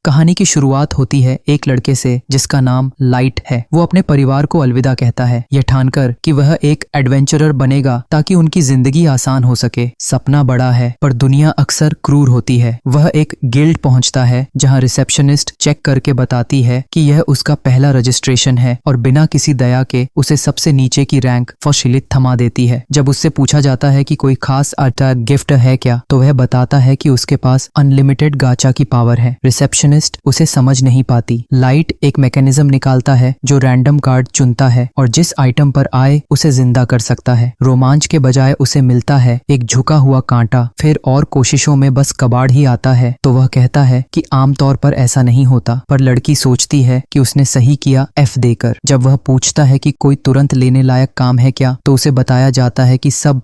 कहानी की शुरुआत होती है एक लड़के से जिसका नाम लाइट है। वो अपने परिवार को अलविदा कहता है, यह ठानकर कि वह एक एडवेंचरर बनेगा ताकि उनकी जिंदगी आसान हो सके। सपना बड़ा है पर दुनिया अक्सर क्रूर होती है। वह एक गिल्ड पहुंचता है जहां रिसेप्शनिस्ट चेक करके बताती है कि यह उसका पहला रजिस्ट्रेशन है और बिना किसी दया के उसे सबसे नीचे की रैंक फॉशिलित थमा देती है। जब उससे पूछा जाता है कि कोई खास अटैक गिफ्ट है क्या, तो वह बताता है कि उसके पास अनलिमिटेड गाचा की पावर है। रिसेप्शनिस्ट उसे समझ नहीं पाती। लाइट एक मैकेनिज्म निकालता है जो रैंडम कार्ड चुनता है और जिस आइटम पर आए उसे जिंदा कर सकता है। रोमांच के बजाय उसे मिलता है एक झुका हुआ कांटा। फिर और कोशिशों में बस कबाड़ ही आता है तो वह कहता है कि आमतौर पर ऐसा नहीं होता, पर लड़की सोचती है कि उसने सही किया एफ देकर। जब वह पूछता है कि कोई तुरंत लेने लायक काम है क्या, तो उसे बताया जाता है कि सब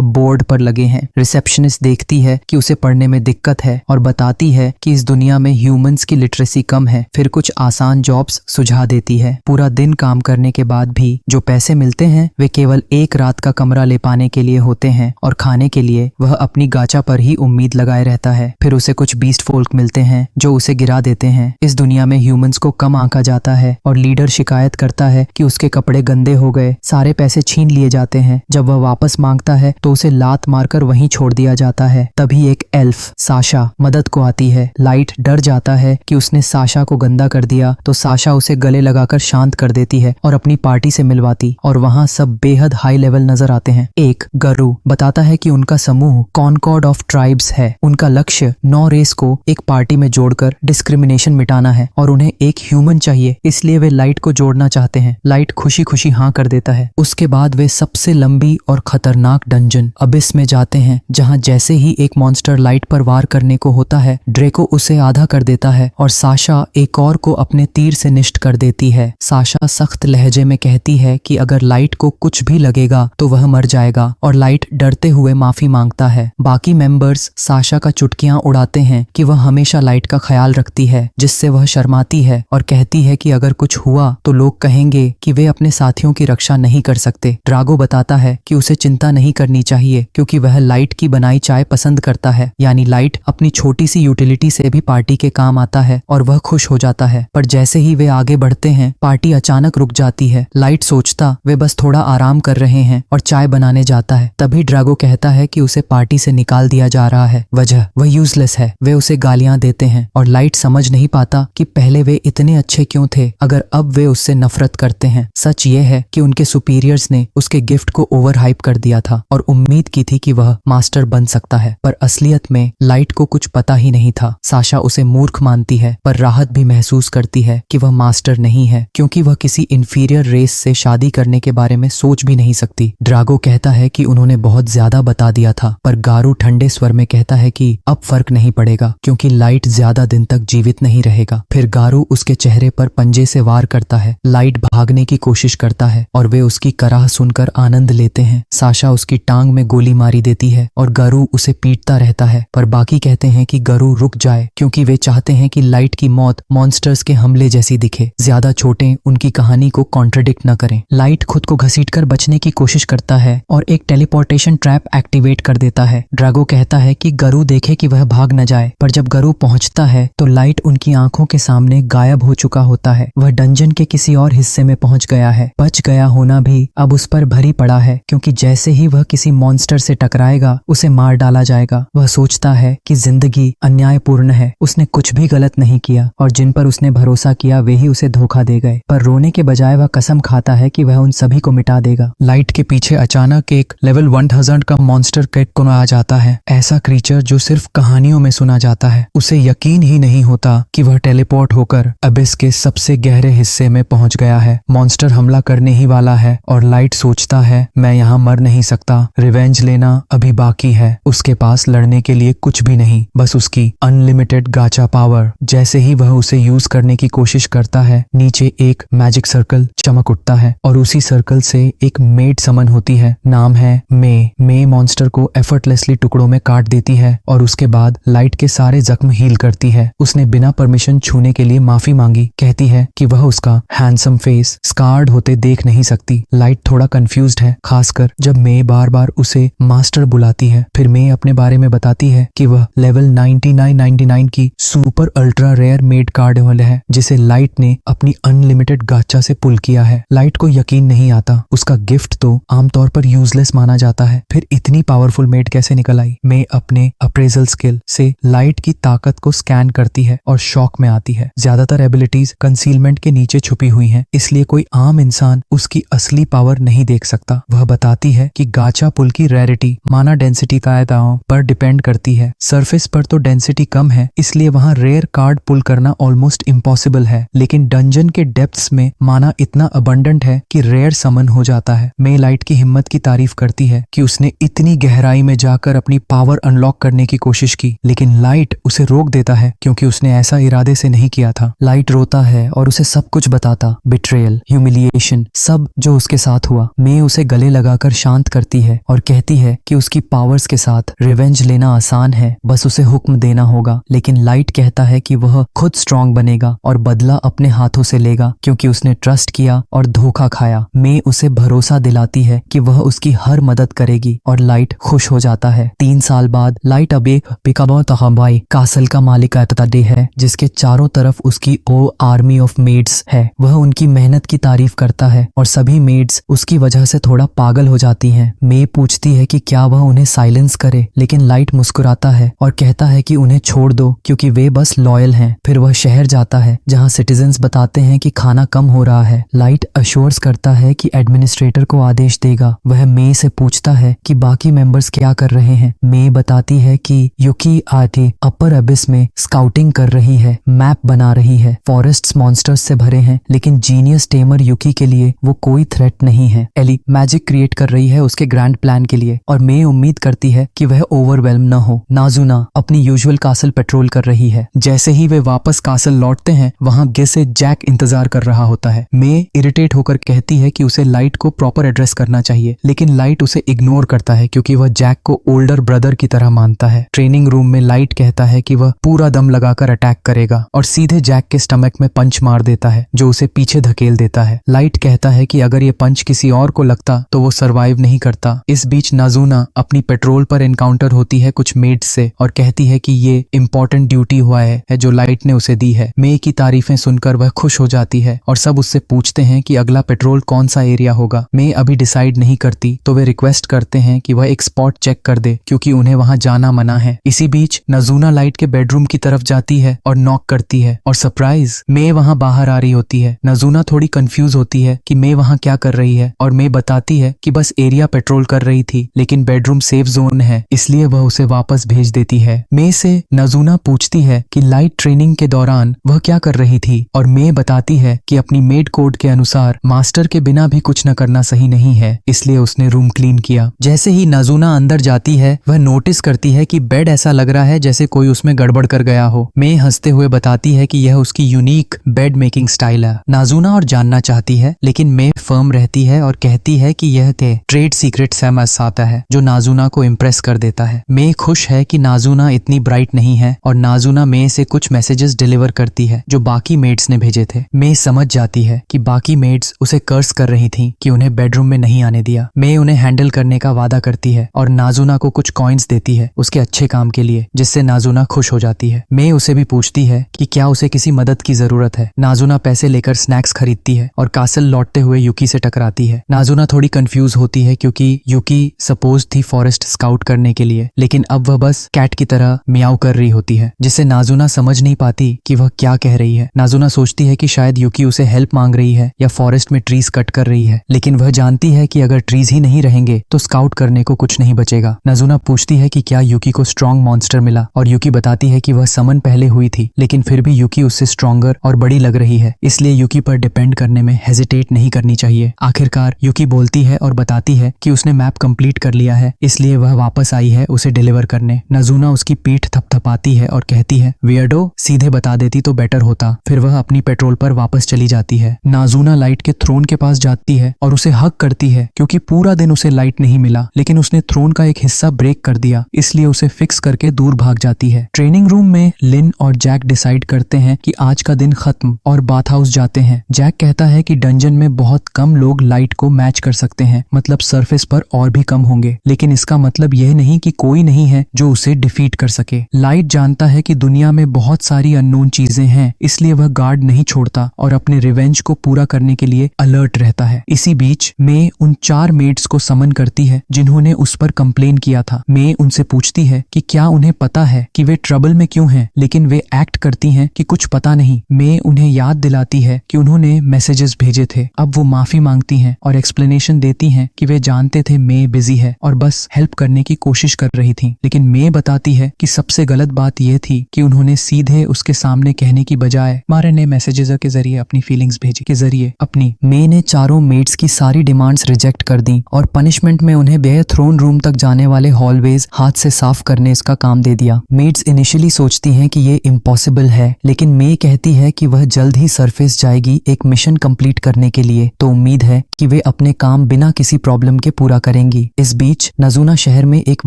बोर्ड पर लगे हैं। रिसेप्शनिस्ट देखती है कि उसे पढ़ने में दिक्कत है और बताती है कि इस दुनिया में ह्यूमंस की लिटरेसी कम है। फिर कुछ आसान जॉब्स सुझा देती है। पूरा दिन काम करने के बाद भी जो पैसे मिलते हैं वे केवल एक रात का कमरा ले पाने के लिए होते हैं और खाने के लिए वह अपनी गाचा पर ही उम्मीद लगाए रहता है। फिर उसे कुछ बीस्ट फोल्क मिलते हैं जो उसे गिरा देते हैं। इस दुनिया में ह्यूमंस को कम आंका जाता है और लीडर शिकायत करता है कि उसके कपड़े गंदे हो गए, सारे पैसे छीन लिए जाते हैं। जब वह वापस मांगता है तो उसे लात मारकर वहीं छोड़ दिया जाता है। तभी एक एल्फ साशा मदद को आती है। लाइट डर जाता है कि उसने साशा को गंदा कर दिया तो साशा उसे गले लगाकर शांत कर देती है और अपनी पार्टी से मिलवाती, और वहां सब बेहद हाई लेवल नजर आते हैं। एक गरु बताता है कि उनका समूह कॉनकॉर्ड ऑफ ट्राइब्स है। उनका लक्ष्य 9 रेस को एक पार्टी में जोड़कर डिस्क्रिमिनेशन मिटाना है और उन्हें एक ह्यूमन चाहिए, इसलिए वे लाइट को जोड़ना चाहते हैं। लाइट खुशी खुशी हाँ कर देता है। उसके बाद वे सबसे लंबी और खतरनाक डंजन अबिस में जाते हैं, जहां जैसे ही एक मॉन्स्टर लाइट पर वार करने को होता है, ड्रेको उसे आधा कर देता है और साशा एक और को अपने तीर से निष्ठ कर देती है। साशा सख्त लहजे में कहती है कि अगर लाइट को कुछ भी लगेगा तो वह मर जाएगा, और लाइट डरते हुए माफी मांगता है। बाकी मेंबर्स साशा का चुटकियां उड़ाते हैं कि वह हमेशा लाइट का ख्याल रखती है, जिससे वह शर्माती है और कहती है कि अगर कुछ हुआ तो लोग कहेंगे कि वे अपने साथियों की रक्षा नहीं कर सकते। ड्रागो बताता है कि उसे चिंता नहीं करनी चाहिए क्योंकि वह लाइट की बनाई चाय पसंद करता है। यानी लाइट अपनी छोटी सी यूटिलिटी से भी पार्टी के काम आता है और वह खुश हो जाता है। पर जैसे ही वे आगे बढ़ते हैं, पार्टी अचानक रुक जाती है। लाइट सोचता वे बस थोड़ा आराम कर रहे हैं और चाय बनाने जाता है। तभी ड्रागो कहता है कि उसे पार्टी से निकाल दिया जा रहा है, वजह वह यूजलेस है। वे उसे गालियां देते हैं और लाइट समझ नहीं पाता कि पहले वे इतने अच्छे क्यों थे अगर अब वे उससे नफरत करते हैं। सच ये है कि उनके सुपीरियर्स ने उसके गिफ्ट को ओवर हाइप कर दिया था और उम्मीद की थी कि वह मास्टर बन सकता है, पर असलियत में लाइट को कुछ पता ही नहीं था। साशा उसे मूर्ख मानती है पर राहत भी महसूस करती है कि वह मास्टर नहीं है, क्योंकि वह किसी इंफीरियर रेस से शादी करने के बारे में सोच भी नहीं सकती। ड्रागो कहता है कि उन्होंने बहुत ज्यादा बता दिया था, पर गारू ठंडे स्वर में कहता है कि अब फर्क नहीं पड़ेगा क्योंकि लाइट ज्यादा दिन तक जीवित नहीं रहेगा। फिर गारू उसके चेहरे पर पंजे से वार करता है। लाइट भागने की कोशिश करता है और वे उसकी कराह सुनकर आनंद लेते हैं। साशा उसकी टांग में गोली मारी देती है और गारू उसे पीटता रहता है, पर बाकी कहते हैं कि गारू रुक जाए क्योंकि वे चाहते हैं कि लाइट की मौत मॉन्स्टर्स के हमले जैसी दिखे, ज्यादा छोटे उनकी कहानी को कॉन्ट्रडिक्ट न करें। लाइट खुद को घसीटकर बचने की कोशिश करता है और एक टेलीपोर्टेशन ट्रैप एक्टिवेट कर देता है। ड्रागो कहता है कि गारू देखे कि वह भाग न जाए, पर जब गारू पहुंचता है तो लाइट उनकी आंखों के सामने गायब हो चुका होता है। वह डंजन के किसी और हिस्से में पहुंच गया है। बच गया होना भी अब उस पर भरी पड़ा है क्योंकि जैसे ही वह किसी मॉन्स्टर से टकराएगा उसे मार डाला जाएगा। वह सोचता है कि जिंदगी अन्यायपूर्ण है, उसने कुछ भी गलत नहीं किया और जिन पर उसने भरोसा किया वे ही उसे धोखा दे गए। पर रोने के बजाय वह कसम खाता है कि वह उन सभी को मिटा देगा। लाइट के पीछे अचानक एक लेवल 1000 का मॉन्स्टर कैट आ जाता है। ऐसा क्रीचर जो सिर्फ कहानियों में सुना जाता है। उसे यकीन ही नहीं होता कि वह टेलीपोर्ट होकर अबिस के सबसे गहरे हिस्से में पहुंच गया है। मॉन्स्टर हमला करने ही वाला है और लाइट सोचता है मैं यहाँ मर नहीं सकता, रिवेंज लेना अभी बाकी है। उसके पास लड़ने के लिए कुछ भी नहीं, बस उसकी अनलिमिटेड गाचा पावर। जैसे ही वह उसे यूज करने की कोशिश करता है, नीचे एक मैजिक सर्कल चमक उठता है और उसी सर्कल से एक मेड समन होती है। नाम है मे मॉन्स्टर को एफर्टलेसली टुकड़ों में काट देती है और उसके बाद लाइट के सारे जख्म हील करती है। उसने बिना परमिशन छूने के लिए माफी मांगी। कहती है कि वह उसका हैंडसम फेस स्कार्ड होते देख नहीं सकती। लाइट थोड़ा कंफ्यूज्ड है, खासकर जब मे बार बार उसे मास्टर बुलाती है। फिर मे अपने बारे में बताती है कि वह लेवल 90 $89.99 की super ultra rare made card है जिसे लाइट ने अपनी अनलिमिटेड गाचा से पुल किया है। लाइट को यकीन नहीं आता, उसका गिफ्ट तो आमतौर पर यूजलेस माना जाता है, फिर इतनी पावरफुल मेड कैसे निकल आई। मैं अपने अप्रेजल स्किल से लाइट की ताकत को स्कैन करती है और शॉक में आती है। ज्यादातर एबिलिटीज कंसीलमेंट के नीचे छुपी हुई हैं, इसलिए कोई आम इंसान उसकी असली पावर नहीं देख सकता। वह बताती है कि गाचा पुल की रेयरिटी माना डेंसिटी कायदाओं पर डिपेंड करती है। सरफेस पर तो डेंसिटी कम है, इसलिए वहां रेयर कार्ड पुल करना ऑलमोस्ट इम्पॉसिबल है, लेकिन डंजन के डेप्थ्स में माना इतना अबंडेंट है कि रेयर समन हो जाता है। मे लाइट की हिम्मत की तारीफ करती है कि उसने इतनी गहराई में जाकर अपनी पावर अनलॉक करने की कोशिश की, लेकिन लाइट उसे रोक देता है क्योंकि उसने ऐसा इरादे से नहीं किया था। लाइट रोता है और उसे सब कुछ बताता, बिट्रेयल, ह्यूमिलिएशन, सब जो उसके साथ हुआ। मे उसे गले लगाकर शांत करती है और कहती है कि उसकी पावर्स के साथ रिवेंज लेना आसान है, बस उसे हुक्म देना होगा। लेकिन लाइट कहता है कि वह खुद स्ट्रांग बनेगा और बदला अपने हाथों से लेगा क्योंकि उसने ट्रस्ट किया और धोखा खाया। मे उसे भरोसा दिलाती है कि वह उसकी हर मदद करेगी और लाइट खुश हो जाता है। 3 साल बाद लाइट अब एक पिकाबो तहबाई कासल का मालिक डे है जिसके चारों तरफ उसकी ओ आर्मी ऑफ मेड्स है। वह उनकी मेहनत की तारीफ करता है और सभी मेड्स उसकी वजह से थोड़ा पागल हो जाती हैं। मे पूछती है कि क्या वह उन्हें साइलेंस करे, लेकिन लाइट मुस्कुराता है और कहता है कि उन्हें छोड़ दो क्योंकि वे बस लॉयल हैं। फिर वह शहर जाता है जहां सिटीजन्स बताते हैं कि खाना कम हो रहा है। लाइट अश्योर्स करता है कि एडमिनिस्ट्रेटर को आदेश देगा। वह मे से पूछता है कि बाकी मेंबर्स क्या कर रहे हैं। मे बताती है कि युकी आटे अपर अबिस में स्काउटिंग कर रही है, मैप बना रही है। फॉरेस्ट्स मॉन्स्टर्स से भरे हैं, लेकिन जीनियस टेमर युकी के लिए वो कोई थ्रेट नहीं है। एली मैजिक क्रिएट कर रही है उसके ग्रैंड प्लान के लिए और मे उम्मीद करती है कि वह ओवरवेल्म न हो। नाजुना अपनी यूजुअल कासल पेट्रोल कर रही है। जैसे ही वे वापस कासल लौटते हैं, वहां गे से जैक इंतजार कर रहा होता है। मे इरिटेट होकर कहती है कि उसे लाइट को प्रॉपर एड्रेस करना चाहिए, लेकिन लाइट उसे इग्नोर करता है क्योंकि वह जैक को ओल्डर ब्रदर की तरह मानता है। ट्रेनिंग रूम में लाइट कहता है कि वह पूरा दम लगाकर अटैक करेगा और सीधे जैक के स्टमक में पंच मार देता है जो उसे पीछे धकेल देता है। लाइट कहता है कि अगर ये पंच किसी और को लगता तो वो सरवाइव नहीं करता। इस बीच नाजुना अपनी पेट्रोल पर एनकाउंटर होती है कुछ मेड्स से और कहती है कि ये इम्पोर्टेंट ड्यूटी हुआ है जो लाइट ने उसे दी है। मे की तारीफें सुनकर वह खुश हो जाती है और सब उससे पूछते हैं कि अगला पेट्रोल कौन सा एरिया होगा। मे अभी डिसाइड नहीं करती तो वे रिक्वेस्ट करते हैं कि वह एक स्पॉट चेक कर दे क्योंकि उन्हें वहां जाना मना है। इसी बीच नाजुना लाइट के बेडरूम की तरफ जाती है और नॉक करती है और सरप्राइज, मे वहां बाहर आ रही होती है। नाजुना थोड़ी कंफ्यूज होती है कि मे वहां क्या कर रही है और मे बताती है कि बस एरिया पेट्रोल कर रही थी, लेकिन बेडरूम सेफ जोन है इसलिए वह उसे वापस भेज देती है। मे से नाजुना पूछती है कि लाइट ट्रेनिंग के दौरान वह क्या कर रही थी और मे बताती है कि अपनी मेड कोड के अनुसार मास्टर के बिना भी कुछ न करना सही नहीं है, इसलिए उसने रूम क्लीन किया। जैसे ही नाजुना अंदर जाती है, वह नोटिस करती है कि बेड ऐसा लग रहा है जैसे कोई उसमें गड़बड़ कर गया हो। मे हंसते हुए बताती है कि यह उसकी यूनिक बेड मेकिंग स्टाइल है। नाजुना और जानना चाहती है, लेकिन मे फर्म रहती है और कहती है कि यह ट्रेड सीक्रेट सैमस आता है जो नाजुना को इम्प्रेस कर देता है। मे खुश है कि नाजुना इतनी ब्राइट नहीं है और नाजुना मे से कुछ मैसेजेस डिलीवर करती है जो बाकी मेड्स ने भेजे थे। मे समझ जाती है कि बाकी मेड्स उसे कर्स कर रही थी कि उन्हें बेडरूम में नहीं आने दिया। मे उन्हें हैंडल करने का वादा करती है और नाजुना को कुछ कॉइन्स देती है उसके अच्छे काम के लिए, जिससे नाजुना खुश हो जाती है। मे उसे भी पूछती है कि क्या उसे किसी मदद की जरूरत है। नाजुना पैसे लेकर स्नैक्स खरीदती है और कासल लौटते हुए युकी से टकराती है। नाजुना थोड़ी कंफ्यूज होती है क्योंकि युकी सपोज थी फॉरेस्ट स्काउट करने के लिए, लेकिन अब वह बस कैट की तरह मियाऊ कर रही होती है, जिससे नाजुना समझ नहीं पाती कि वह क्या कह रही है। नाजुना सोचती है कि शायद युकी उसे हेल्प मांग रही है या फॉरेस्ट में ट्रीज कट कर रही है, लेकिन वह जानती है कि अगर ट्रीज ही नहीं रहेंगे तो स्काउट करने को कुछ नहीं बचेगा। नाजुना पूछती है कि क्या युकी को स्ट्रॉन्ग मॉन्स्टर मिला और युकी बताती है कि वह समन पहले हुई थी, लेकिन फिर भी युकी उससे स्ट्रॉन्गर और बड़ी लग रही है, इसलिए युकी पर डिपेंड करने में हेजिटेट नहीं करनी चाहिए। आखिरकार युकी बोलती है और बताती है कि उसने मैप कंप्लीट कर लिया है, इसलिए वह वापस आई है उसे डिलीवर करने। नाजुना उसकी पीठ थपथपाती है और कहती है, वियर्डो, सीधे बता देती तो बेटर होता। फिर वह अपनी पेट्रोल पर वापस चली जाती है। नाजुना लाइट के थ्रोन के पास जाती है और उसे हक करती है क्योंकि पूरा दिन उसे लाइट नहीं मिला, लेकिन उसने थ्रोन का एक हिस्सा ब्रेक कर दिया, इसलिए उसे फिक्स करके दूर भाग जाती है। ट्रेनिंग रूम में लिन और जैक डिसाइड करते हैं कि आज का दिन खत्म और बाथ हाउस जाते हैं। जैक कहता है कि डंजन में बहुत कम लोग लाइट को मैच कर सकते हैं, मतलब सरफेस पर और भी कम होंगे, लेकिन इसका मतलब यह नहीं कि कोई नहीं है जो उसे डिफीट कर सके। सके। लाइट जानता है कि दुनिया में बहुत सारी अननोन चीजें हैं, इसलिए वह गार्ड नहीं छोड़ता और अपने रिवेंज को पूरा करने के लिए अलर्ट रहता है। इसी बीच मे उन 4 मेड्स को समन करती है जिन्होंने उस पर कंप्लेन किया था। मे उनसे पूछती है कि क्या उन्हें पता है कि वे ट्रबल में क्यों हैं, लेकिन वे एक्ट करती हैं कि कुछ पता नहीं। मे उन्हें याद दिलाती है कि उन्होंने मैसेजेस भेजे थे। अब वो माफी मांगती हैं और एक्सप्लेनेशन देती हैं कि वे जानते थे मे बिजी है और बस हेल्प करने की कोशिश कर रही थी। लेकिन मे बताती है कि सबसे गलत बात यह थी कि उन्होंने सीधे उसके सामने कहने की बजाय मारे ने मैसेजेस के जरिए अपनी फीलिंग्स भेजी के जरिए अपनी। मे ने चारों मेड्स की सारी डिमांड्स रिजेक्ट कर दी और पनिशमेंट में उन्हें बेयर थ्रोन रूम तक जाने वाले हॉलवेज हाथ से साफ करने इसका काम दे दिया। मेड्स इनिशियली सोचती हैं कि ये इम्पॉसिबल है, लेकिन मे कहती है कि वह जल्द ही सरफेस जाएगी एक मिशन कंप्लीट करने के लिए, तो उम्मीद है कि वे अपने काम बिना किसी प्रॉब्लम के पूरा करेंगी। इस बीच नाजुना शहर में एक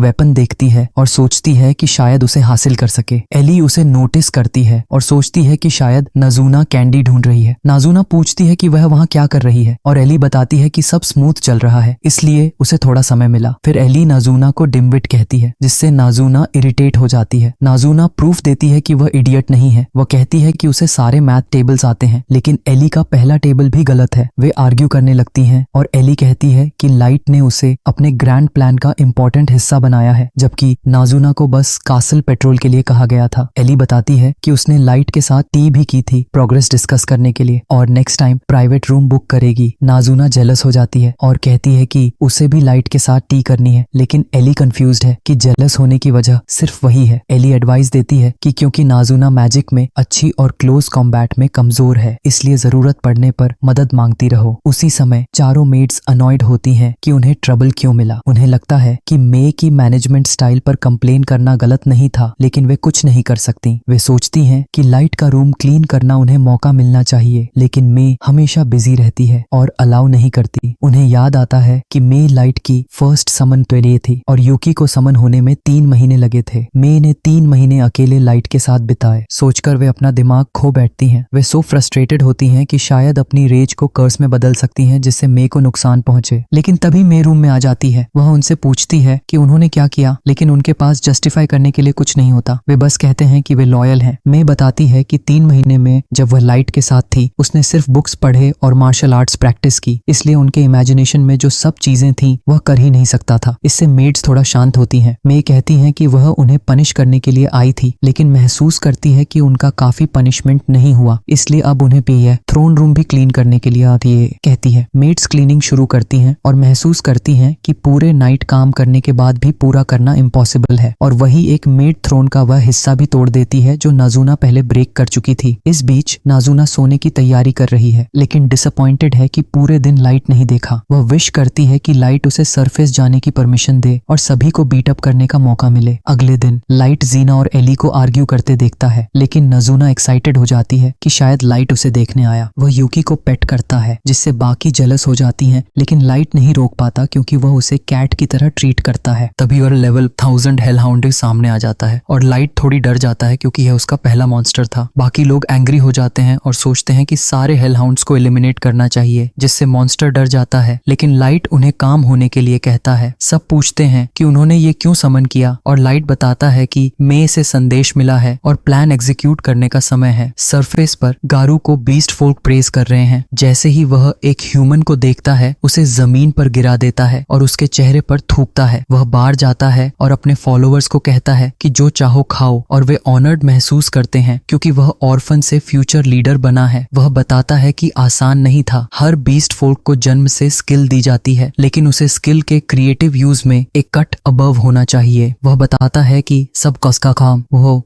वेपन देखती है और सोचती है कि शायद उसे हासिल कर सके। एली उसे नोटिस करती है और सोचती है कि शायद नाजुना कैंडी ढूंढ रही है। नाजुना पूछती है कि वह वहाँ क्या कर रही है और एली बताती है कि सब स्मूथ चल रहा है, इसलिए उसे थोड़ा समय मिला। फिर एली नाजुना को डिम्बिट कहती है, जिससे नाजुना इरिटेट हो जाती है। नाजुना प्रूफ देती है कि वह इडियट नहीं है। वह कहती है कि उसे सारे मैथ टेबल्स आते हैं, लेकिन एली का पहला टेबल भी गलत है। वे आर्ग्यू करने लगती हैं और एली कहती है कि लाइट ने उसे अपने ग्रैंड प्लान का इम्पोर्टेंट हिस्सा बनाया है, जबकि नाजुना को बस कासल पेट्रोल के लिए कहा गया था। एली बताती है कि उसने लाइट के साथ टी भी की थी प्रोग्रेस डिस्कस करने के लिए और next time private room book करेगी। नाजुना जेलस हो जाती है और कहती है कि उसे भी लाइट के साथ टी करनी है, लेकिन एली कंफ्यूज्ड है कि जेलस होने की वजह सिर्फ वही है। एली एडवाइस देती है कि क्योंकि नाजुना मैजिक में अच्छी और क्लोज कॉम्बैट में कमजोर है, इसलिए जरूरत पड़ने पर मदद मांगती रहो। उसी समय चारों मेड्स अनॉयड होती हैं कि उन्हें ट्रबल क्यों मिला। उन्हें लगता है कि मे की मैनेजमेंट स्टाइल पर कंप्लेन करना गलत नहीं था, लेकिन वे कुछ नहीं कर सकती। वे सोचती हैं कि लाइट का रूम क्लीन करना उन्हें मौका मिलना चाहिए, लेकिन मे हमेशा बिजी रहती है और अलाउ नहीं करती। उन्हें याद आता है कि मे लाइट की फर्स्ट समन तो ये थी और यूकी को समन होने में 3 महीने लगे थे। मे ने 3 महीने अकेले लाइट के साथ बिताए। सोचकर वे अपना दिमाग खो बैठती हैं। वे सो फ्रस्ट्रेटेड होती हैं कि शायद अपनी रेज को कर्स में बदल सकती हैं, जिससे मे को नुकसान पहुंचे। लेकिन तभी मे रूम में आ जाती है। वह उनसे पूछती है कि उन्होंने क्या किया, लेकिन उनके पास जस्टिफाई करने के लिए कुछ नहीं होता। वे बस कहते हैं कि वे लॉयल हैं। मे बताती है कि 3 महीने में जब वह लाइट के साथ थी, उसने सिर्फ बुक्स पढ़े और मार्शल आर्ट्स प्रैक्टिस की, इसलिए उनके इमेजिनेशन में जो सब चीजें थीं वह कर ही नहीं सकता था। इससे मेड्स थोड़ा शांत होती हैं। मे कहती हैं कि वह उन्हें पनिश करने के लिए आई थी, लेकिन महसूस करती है कि उनका काफी पनिशमेंट नहीं हुआ, इसलिए अब उन्हें पे है थ्रोन रूम भी क्लीन करने के लिए आती है। कहती है मेड्स क्लीनिंग शुरू करती हैं और महसूस करती हैं कि पूरे नाइट काम करने के बाद भी पूरा करना इम्पॉसिबल है, और वही एक मेड थ्रोन का वह हिस्सा भी तोड़ देती है जो नाजुना पहले ब्रेक कर चुकी थी। इस बीच नाजुना सोने की तैयारी कर रही है, लेकिन डिसअपॉइंटेड है कि पूरे दिन लाइट नहीं देखा। वह विश करती है कि लाइट उसे सरफेस जाने की परमिशन दे और सभी को बीट अप करने का मौका मिले। अगले दिन लाइट जीना और एली को आर्ग्यू करते देखता है, लेकिन नाजुना एक्साइटेड हो जाती है कि शायद लाइट उसे देखने आया। वह यूकी को पेट करता है, जिससे बाकी जेलस हो जाती हैं, लेकिन लाइट नहीं रोक पाता क्योंकि वह उसे कैट की तरह ट्रीट करता है। तभी और लेवल 1000 हेलहाउंड सामने आ जाता है और लाइट थोड़ी डर जाता है क्योंकि यह उसका पहला मॉन्स्टर था। बाकी लोग एंग्री हो जाते हैं और सोचते हैं कि सारे हेलहाउंड्स को एलिमिनेट करना चाहिए, जिससे मॉन्स्टर डर जाता है, लेकिन लाइट उन्हें काम होने के लिए कहता है। सब पूछते हैं कि उन्होंने ये क्यों समन किया और लाइट बताता है कि मे से संदेश मिला है और प्लान एग्जीक्यूट करने का समय है। सरफेस पर गारू को बीस्ट फोल्क प्रेज कर रहे हैं। जैसे ही वह एक ह्यूमन को देखता है, उसे जमीन पर गिरा देता है और उसके चेहरे पर थूकता है। वह बाहर जाता है और अपने फॉलोअर्स को कहता है कि जो चाहो खाओ, और वे ऑनर्ड महसूस करते हैं क्योंकि वह ऑर्फन से फ्यूचर लीडर बना है। वह बताता है कि आसान नहीं था। हर बीस्ट फोल्क को जन्म से स्किल दी जाती है, लेकिन उसे स्किल के क्रिएटिव यूज में एक कट अबव होना चाहिए। वह बताता है कि सब कसका काम वो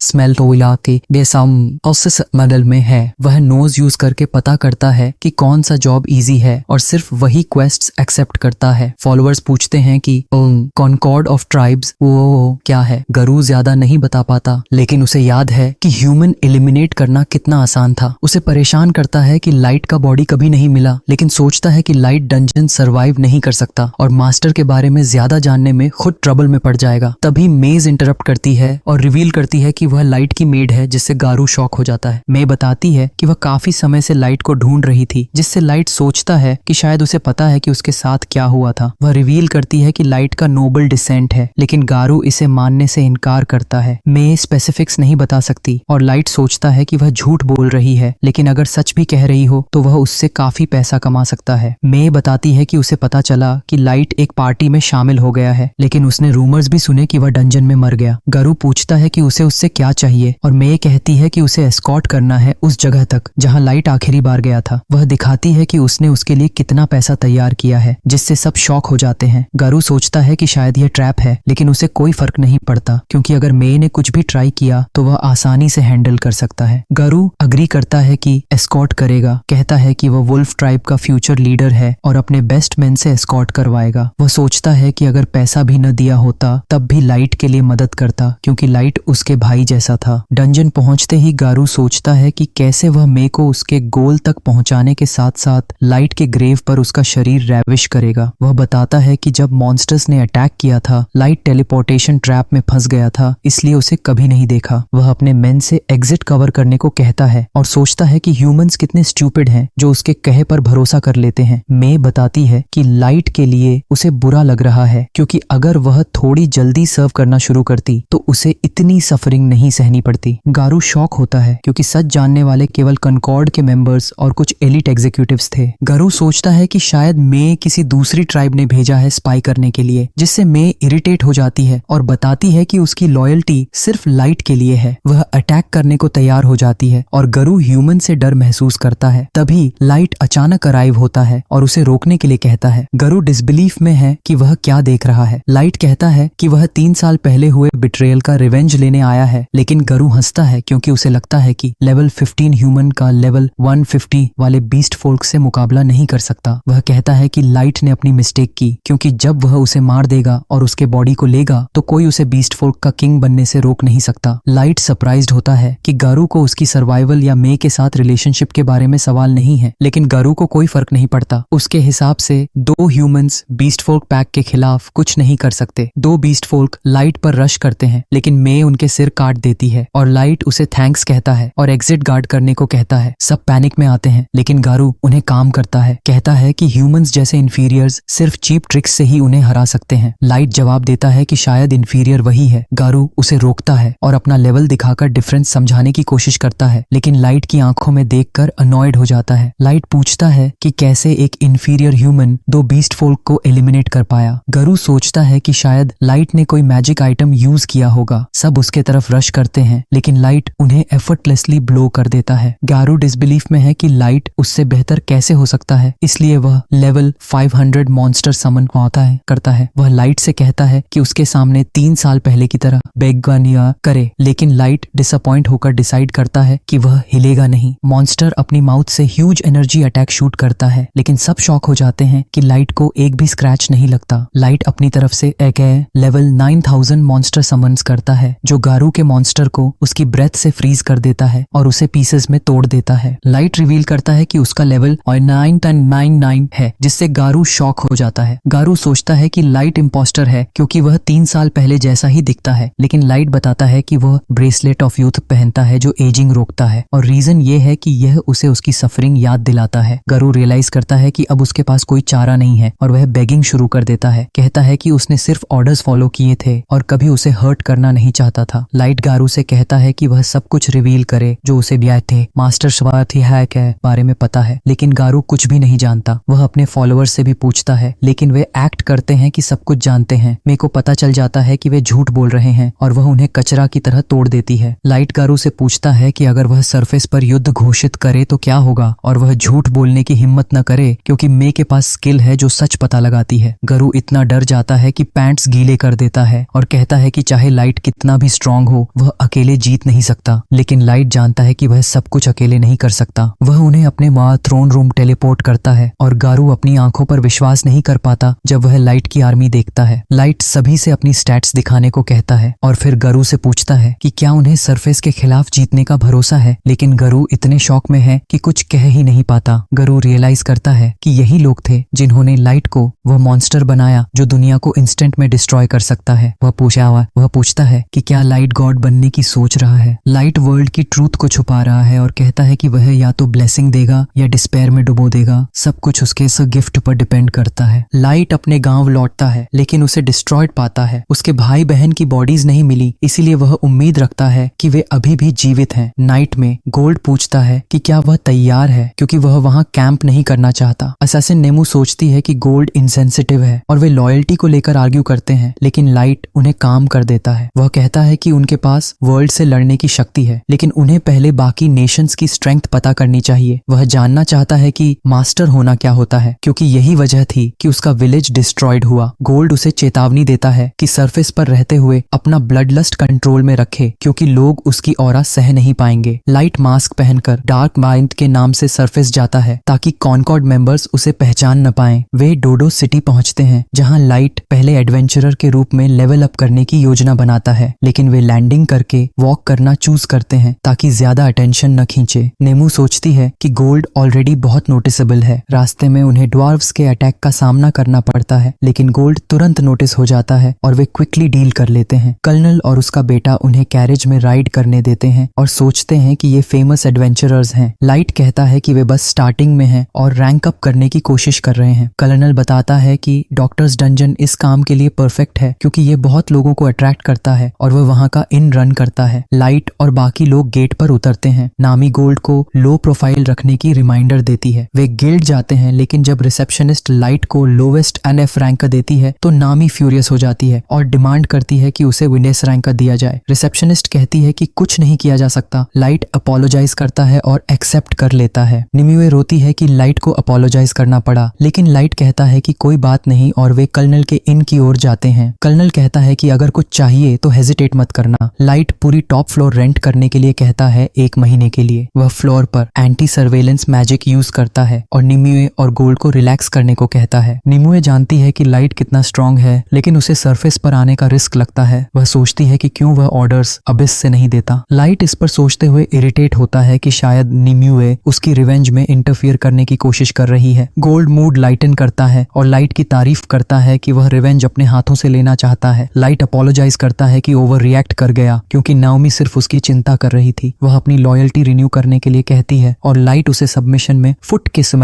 स्मेल तो के बेसम कॉसेस मॉडल में है। वह नोज यूज करके पता करता है कि कौन सा जॉब इजी है और सिर्फ वही क्वेस्ट्स एक्सेप्ट करता है। फॉलोअर्स पूछते हैं कि कॉनकॉर्ड ऑफ ट्राइब्स वो क्या है। गरू ज्यादा नहीं बता पाता, लेकिन उसे याद है कि ह्यूमन एलिमिनेट करना कितना आसान था। उसे परेशान करता है कि लाइट का बॉडी कभी नहीं मिला, लेकिन सोचता है कि लाइट डंजन सरवाइव नहीं कर सकता और मास्टर के बारे में ज्यादा जानने में खुद ट्रबल में पड़ जाएगा। तभी मेज इंटरप्ट करती है और रिवील करती है कि वह लाइट की मेड है, जिससे गारू शॉक हो जाता है। मे बताती है कि वह काफी समय से लाइट को ढूंढ रही थी, जिससे लाइट सोचता है कि शायद उसे पता है कि उसके साथ क्या हुआ था। वह रिवील करती है कि लाइट का नोबल डिसेंट है, लेकिन गारू इसे मानने से से इनकार करता है। मे स्पेसिफिक्स नहीं बता सकती और लाइट सोचता है कि वह झूठ बोल रही है, लेकिन अगर सच भी कह रही हो तो वह उससे काफी पैसा कमा सकता है। मे बताती है कि उसे पता चला कि लाइट एक पार्टी में शामिल हो गया है, लेकिन उसने रूमर्स भी सुने कि वह डंजन में मर गया। गारू पूछता है कि उसे उससे क्या चाहिए और मे कहती है कि उसे एस्कॉर्ट करना है उस जगह तक जहां लाइट आखिरी बार गया था। वह दिखाती है कि उसने उसके लिए कितना पैसा तैयार किया है, जिससे सब शॉक हो जाते हैं। गारू सोचता है कि शायद यह ट्रैप है, लेकिन उसे कोई फर्क नहीं पड़ता क्योंकि अगर मे ने कुछ भी ट्राई किया तो वह आसानी से हैंडल कर सकता है। गारू अग्री करता है कि एस्कॉर्ट करेगा, कहता है कि वह वुल्फ ट्राइब का फ्यूचर लीडर है और अपने बेस्ट मैन से एस्कॉर्ट करवाएगा। वह सोचता है कि अगर पैसा भी न दिया होता तब भी लाइट के लिए मदद करता क्योंकि लाइट उसके भाई जैसा था। डंजन पहुंचते ही गारू सोचता है कि कैसे वह मे को उसके गोल तक पहुंचाने के साथ साथ लाइट के ग्रेव पर उसका शरीर रैविश करेगा। वह बताता है कि जब मॉन्स्टर्स ने अटैक किया था लाइट टेलीपोर्टेशन ट्रैप में फंस गया था, इसलिए उसे कभी नहीं देखा। वह अपने मेन से एग्जिट कवर करने को कहता है और सोचता है कि ह्यूमंस कितने स्टूपिड हैं जो उसके कहे पर भरोसा कर लेते हैं। मे बताती है कि लाइट के लिए उसे बुरा लग रहा है क्योंकि अगर वह थोड़ी जल्दी सर्व करना शुरू करती तो उसे इतनी सफरिंग नहीं सहनी पड़ती। गारू शॉक होता है क्योंकि सच जानने वाले केवल कनकॉर्ड के मेंबर्स और कुछ एलिट एग्जीक्यूटिव्स थे। गारू सोचता है कि शायद मे किसी दूसरी ट्राइब ने भेजा है स्पाई करने के लिए, जिससे मे इरिटेट हो जाती है और बताती है कि उसकी लॉयल्टी सिर्फ लाइट के लिए है। वह अटैक करने को तैयार हो जाती है और गारू ह्यूमन से डर महसूस करता है। तभी लाइट अचानक अराइव होता है और उसे रोकने के लिए कहता है। गारू डिसबिलीफ में है कि वह क्या देख रहा है। लाइट कहता है कि वह 3 साल पहले हुए बिट्रेयल का रिवेंज लेने आया है, लेकिन गारू हंसता है क्योंकि उसे लगता है कि लेवल 15 ह्यूमन का लेवल 150 वाले बीस्ट फोल्क से मुकाबला नहीं कर सकता। वह कहता है कि लाइट ने अपनी मिस्टेक की क्योंकि जब वह उसे मार देगा और उसके बॉडी को लेगा तो कोई उसे बीस्ट फोल्क का किंग बनने से रोक नहीं सकता। लाइट सरप्राइज्ड होता है कि गारू को उसकी सर्वाइवल या मे के साथ रिलेशनशिप के बारे में सवाल नहीं है, लेकिन गारू को कोई फर्क नहीं पड़ता। उसके हिसाब से 2 ह्यूमंस बीस्ट फोल्क पैक के खिलाफ कुछ नहीं कर सकते। 2 बीस्ट फोल्क लाइट पर रश करते हैं, लेकिन मे उनके सिर काट देती है और लाइट उसे थैंक्स कहता है और एग्जिट गार्ड करने को कहता है। सब पैनिक में आते हैं, लेकिन गारू उन्हें काम करता है। कहता है कि ह्यूमंस जैसे इंफीरियर्स सिर्फ चीप ट्रिक्स से ही उन्हें हरा सकते हैं। लाइट जवाब देता है कि शायद इंफीरियर वही है। गारू उसे रोकता है और अपना लेवल दिखाकर डिफरेंस समझाने की कोशिश करता है, लेकिन लाइट की आंखों में देखकर अनॉयड हो जाता है। लाइट पूछता है कि कैसे एक इंफीरियर ह्यूमन 2 बीस्ट फोल्क को एलिमिनेट कर पाया। गारू सोचता है कि शायद लाइट ने कोई मैजिक आइटम यूज किया होगा। सब उसके तरफ रश करते हैं, लेकिन लाइट उन्हें एफर्टलेसली ब्लो कर देता है। गारू डिसबिलीफ में है कि लाइट उससे बेहतर कैसे हो सकता है, इसलिए वह लेवल 500 मॉन्स्टर समन करता है। वह लाइट से कहता है कि उसके सामने 3 साल पहले की तरह बेगवानिया करे, लेकिन लाइट डिसअपॉइंट होकर डिसाइड करता है कि वह हिलेगा नहीं। मॉन्स्टर अपनी माउथ से ह्यूज एनर्जी अटैक शूट करता है, लेकिन सब शॉक हो जाते हैं कि लाइट को एक भी स्क्रैच नहीं लगता। लाइट अपनी तरफ से एक लेवल 9000 मॉन्स्टर समन्स करता है जो गारू के मॉन्स्टर को उसकी ब्रेथ से फ्रीज कर देता है और उसे पीसेस में तोड़ देता है। लाइट रिवील करता है कि उसका लेवल 999 है, जिससे गारू शॉक हो जाता है। गारू सोचता है कि लाइट इंपोस्टर है क्योंकि वह 3 साल पहले जैसा ही दिखता है, लेकिन लाइट बताता है कि वह ब्रेसलेट ऑफ यूथ पहनता है जो एजिंग रोकता है और रीजन ये है कि यह उसे उसकी सफरिंग याद दिलाता है। गारू रियलाइज करता है कि अब उसके पास कोई चारा नहीं है और वह बेगिंग शुरू कर देता है। कहता है कि उसने सिर्फ ऑर्डर्स फॉलो किए थे और कभी उसे हर्ट करना नहीं चाहता था। लाइट गारू से कहता है कि वह सब कुछ रिवील करे जो उसे थे मास्टर स्वार्थी है के बारे में पता है, लेकिन गारू कुछ भी नहीं जानता। वह अपने फॉलोअर्स से भी पूछता है, लेकिन वे एक्ट करते हैं कि सब कुछ जानते हैं। मे को पता चल जाता है कि वे झूठ बोल रहे हैं और वह उन्हें कचरा की तरह तोड़ देती है। लाइट गारू से पूछता है कि अगर वह सरफेस पर युद्ध घोषित करे तो क्या होगा और वह झूठ बोलने की हिम्मत न करे क्योंकि मे के पास स्किल है जो सच पता लगाती है। गारू इतना डर जाता है कि पैंट्स गीले कर देता है और कहता है कि चाहे लाइट कितना भी स्ट्रांग हो वह अकेले जीत नहीं सकता, लेकिन लाइट जानता है कि वह सब कुछ अकेले नहीं कर सकता। वह उन्हें अपने थ्रोन रूम टेलीपोर्ट करता है और गारू अपनी आंखों पर विश्वास नहीं कर पाता जब वह लाइट की आर्मी देखता है। लाइट सभी से अपनी स्टैट्स दिखाने को कहता है और फिर गारू से पूछता है कि क्या उन्हें सरफेस के खिलाफ जीतने का भरोसा है, लेकिन गारू इतने शॉक में है कि कुछ कह ही नहीं पाता। गारू रियलाइज करता है कि यही लोग थे जिन्होंने लाइट को वह मॉन्स्टर बनाया जो दुनिया को इंस्टेंट में डिस्ट्रॉय कर सकता है। वह पूछता है कि क्या लाइट गॉड बनने की सोच रहा है। लाइट वर्ल्ड की ट्रूथ को छुपा रहा है और कहता है कि वह या तो ब्लेसिंग देगा या डिस्पेयर में डुबो देगा, सब कुछ उसके इस गिफ्ट पर डिपेंड करता है। लाइट अपने गांव लौटता है लेकिन उसे डिस्ट्रॉयड पाता है। उसके भाई बहन सिविलियन की बॉडीज नहीं मिली, इसीलिए वह उम्मीद रखता है कि वे अभी भी जीवित हैं। नाइट में गोल्ड पूछता है कि क्या वह तैयार है, क्योंकि वह वहां कैंप नहीं करना चाहता। असैसिन नेमू सोचती है कि गोल्ड इनसेंसिटिव है और वे लॉयल्टी को लेकर आर्ग्यू करते हैं, लेकिन लाइट उन्हें काम कर देता है। वह कहता है कि उनके पास वर्ल्ड से लड़ने की शक्ति है, लेकिन उन्हें पहले बाकी नेशंस की स्ट्रेंथ पता करनी चाहिए। वह जानना चाहता है कि मास्टर होना क्या होता है, क्योंकि यही वजह थी कि उसका विलेज डिस्ट्रॉयड हुआ। गोल्ड उसे चेतावनी देता है कि सरफेस पर रहते हुए अपना ब्लड लस्ट कंट्रोल में रखे, क्योंकि लोग उसकी ऑरा सह नहीं पाएंगे। लाइट मास्क पहनकर डार्क माइंड के नाम से सरफेस जाता है ताकि कॉनकॉर्ड मेंबर्स उसे पहचान न पाएं। वे डोडो सिटी पहुंचते हैं, जहां लाइट पहले एडवेंचरर के रूप में लेवल अप करने की योजना बनाता है, लेकिन वे लैंडिंग करके वॉक करना चूज करते हैं ताकि ज्यादा अटेंशन न खींचे। नेमू सोचती है कि गोल्ड ऑलरेडी बहुत नोटिसेबल है। रास्ते में उन्हें ड्वार्व्स के अटैक का सामना करना पड़ता है, लेकिन गोल्ड तुरंत नोटिस हो जाता है और वे क्विकली डील कर लेते हैं। कर्नल और उसका बेटा उन्हें कैरेज में राइड करने देते हैं और सोचते हैं कि ये फेमस एडवेंचरर्स हैं। लाइट कहता है कि वे बस स्टार्टिंग में हैं और रैंक अप करने की कोशिश कर रहे हैं। कर्नल बताता है कि डॉक्टर्स डंजन इस काम के लिए परफेक्ट है, क्योंकि ये बहुत लोगों को अट्रैक्ट करता है और वह वहां का इन रन करता है। लाइट और बाकी लोग गेट पर उतरते हैं। नामी गोल्ड को लो प्रोफाइल रखने की रिमाइंडर देती है। वे गिल्ड जाते हैं, लेकिन जब रिसेप्शनिस्ट लाइट को लोवेस्ट NF रैंक देती है तो नामी फ्यूरियस हो जाती है और डिमांड करती है कि उसे विंडेस रैंक दिया जाए। रिसेप्शनिस्ट कहती है कि कुछ नहीं किया जा सकता। लाइट अपोलोजाइज करता है और एक्सेप्ट कर लेता है। निम्यूए रोती है कि लाइट को अपोलोजाइज करना पड़ा, लेकिन लाइट कहता है कि कोई बात नहीं और वे कर्नल के इन की ओर जाते हैं। कर्नल कहता है कि अगर कुछ चाहिए तो हेजिटेट मत करना। लाइट पूरी टॉप फ्लोर रेंट करने के लिए कहता है 1 महीने के लिए। वह फ्लोर पर एंटी सर्वेलेंस मैजिक यूज करता है और निम्यूए और गोल्ड को रिलैक्स करने को कहता है। निम्यूए जानती है कि लाइट कितना स्ट्रांग है, लेकिन उसे सरफेस पर आने का रिस्क लगता है। वह सोचती है कि क्यों वह ऑर्डर्स अबिस से नहीं देता। लाइट इस पर सोचते हुए इरिटेट होता है कि शायद निम्यूए उसकी रिवेंज में इंटरफियर करने की कोशिश कर रही है। गोल्ड मूड लाइटन करता है और लाइट की तारीफ करता है कि वह रिवेंज अपने हाथों से लेना चाहता है। लाइट अपोलोजाइज करता है कि ओवर रिएक्ट कर गया, क्योंकि नाओमी सिर्फ उसकी चिंता कर रही थी। वह अपनी लॉयल्टी रिन्यू करने के लिए कहती है और लाइट उसे सबमिशन में फुट किस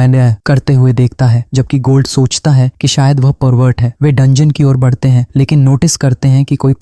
करते हुए देखता है, जबकि गोल्ड सोचता है कि शायद वह परवर्ट है। वे डंजन की ओर बढ़ते हैं, लेकिन नोटिस करते हैं कि कोई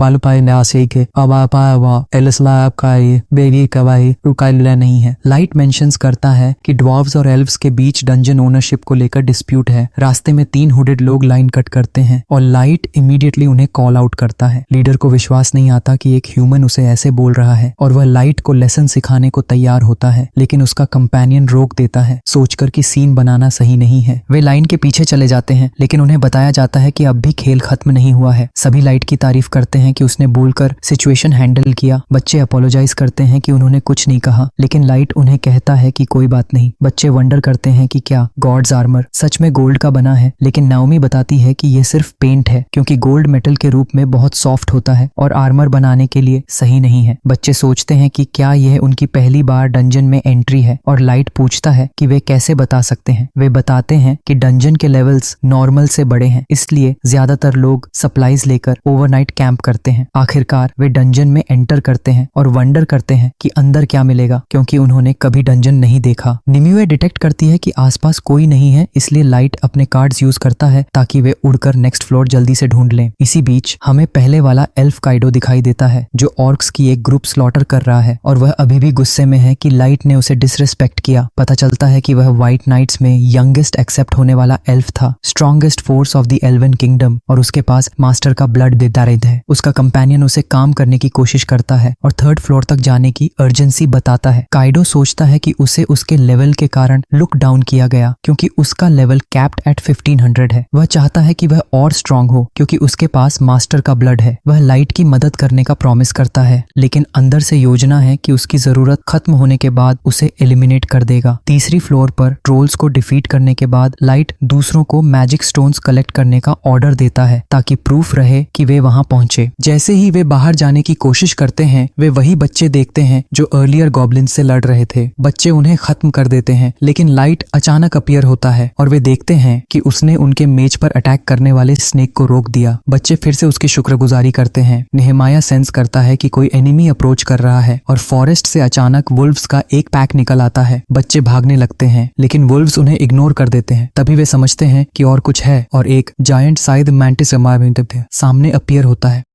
नहीं है। लाइट मेंशंस करता है कि ड्वार्व्स और एल्व्स के बीच डंजन ओनरशिप को लेकर डिस्प्यूट है। रास्ते में 3 हुडेड लोग लाइन कट करते हैं और लाइट इमीडिएटली उन्हें कॉल आउट करता है। लीडर को विश्वास नहीं आता कि एक ह्यूमन उसे ऐसे बोल रहा है और वह लाइट को लेसन सिखाने को तैयार होता है, लेकिन उसका कंपेनियन रोक देता है, सोचकर कि सीन बनाना सही नहीं है। वे लाइन के पीछे चले जाते हैं, लेकिन उन्हें बताया जाता है कि अब भी खेल खत्म नहीं हुआ है। सभी लाइट की तारीफ करते हैं कि उसने बोलकर सिचुएशन हैंडल किया। बच्चे अपोलोजाइज करते हैं कि उन्होंने कुछ नहीं कहा, लेकिन लाइट उन्हें कहता है कि कोई बात नहीं। बच्चे वंडर करते हैं कि क्या गॉड्स आर्मर सच में गोल्ड का बना है, लेकिन नाओमी बताती है कि यह सिर्फ पेंट है, क्योंकि गोल्ड मेटल के रूप में बहुत सॉफ्ट होता है और आर्मर बनाने के लिए सही नहीं है। बच्चे सोचते हैं कि क्या यह उनकी पहली बार डंजन में एंट्री है और लाइट पूछता है कि वे कैसे बता सकते हैं। वे बताते हैं कि डंजन के लेवल्स नॉर्मल से बड़े हैं, इसलिए ज्यादातर लोग सप्लाईज लेकर ओवरनाइट कैंप करते हैं। आखिरकार वे डंजन में एंटर करते हैं और वंडर करते हैं कि अंदर क्या मिलेगा, क्योंकि उन्होंने कभी डंजन नहीं देखा। निम्यूए डिटेक्ट करती है कि आसपास कोई नहीं है, इसलिए लाइट अपने कार्ड्स यूज करता है ताकि वे उड़कर नेक्स्ट फ्लोर जल्दी से ढूंढ लें। इसी बीच हमें पहले वाला एल्फ काइडो दिखाई देता है, जो ऑर्क्स की एक ग्रुप स्लॉटर कर रहा है और वह अभी भी गुस्से में है कि लाइट ने उसे डिसरिस्पेक्ट किया। पता चलता है कि वह व्हाइट नाइट्स में यंगेस्ट एक्सेप्ट होने वाला एल्फ था, strongest force of the L1 kingdom, और उसके पास मास्टर का ब्लड दारिद है। उसका कंपेनियन उसे काम करने की कोशिश करता है और 3rd फ्लोर तक जाने की अर्जेंसी बताता है। काइडो सोचता है कि उसे उसके लेवल के कारण लुक डाउन किया गया, क्योंकि उसका लेवल कैप्ड एट 1500 है। वह चाहता है कि वह और स्ट्रांग हो, क्योंकि उसके पास मास्टर का ब्लड है। वह लाइट की मदद करने का प्रॉमिस करता है, लेकिन अंदर से योजना है कि उसकी जरूरत खत्म होने के बाद उसे एलिमिनेट कर देगा। 3री फ्लोर पर ट्रोल्स को डिफीट करने के बाद लाइट दूसरों को मैजिक स्टोन्स कलेक्ट करने का ऑर्डर देता है ताकि प्रूफ रहे कि वे वहां पहुंचे। जैसे ही वे बाहर जाने की कोशिश करते हैं, वे वही बच्चे देखते हैं जो अर्लियर गॉब्लिन से लड़ रहे थे। बच्चे उन्हें खत्म कर देते हैं, लेकिन लाइट अचानक अपीयर होता है और वे देखते हैं कि उसने उनके मेज पर अटैक करने वाले स्नेक को रोक दिया। बच्चे फिर से उसकी शुक्रगुजारी करते हैं। नेहेमाया सेंस करता है कि कोई एनिमी अप्रोच कर रहा है और फॉरेस्ट से अचानक वुल्व्स का एक पैक निकल आता है। बच्चे भागने लगते हैं, लेकिन वुल्व्स उन्हें इग्नोर कर देते हैं। तभी वे समझते हैं कि और कुछ है और एक जायंट साइद मैंटिस सामने अपीयर होता है।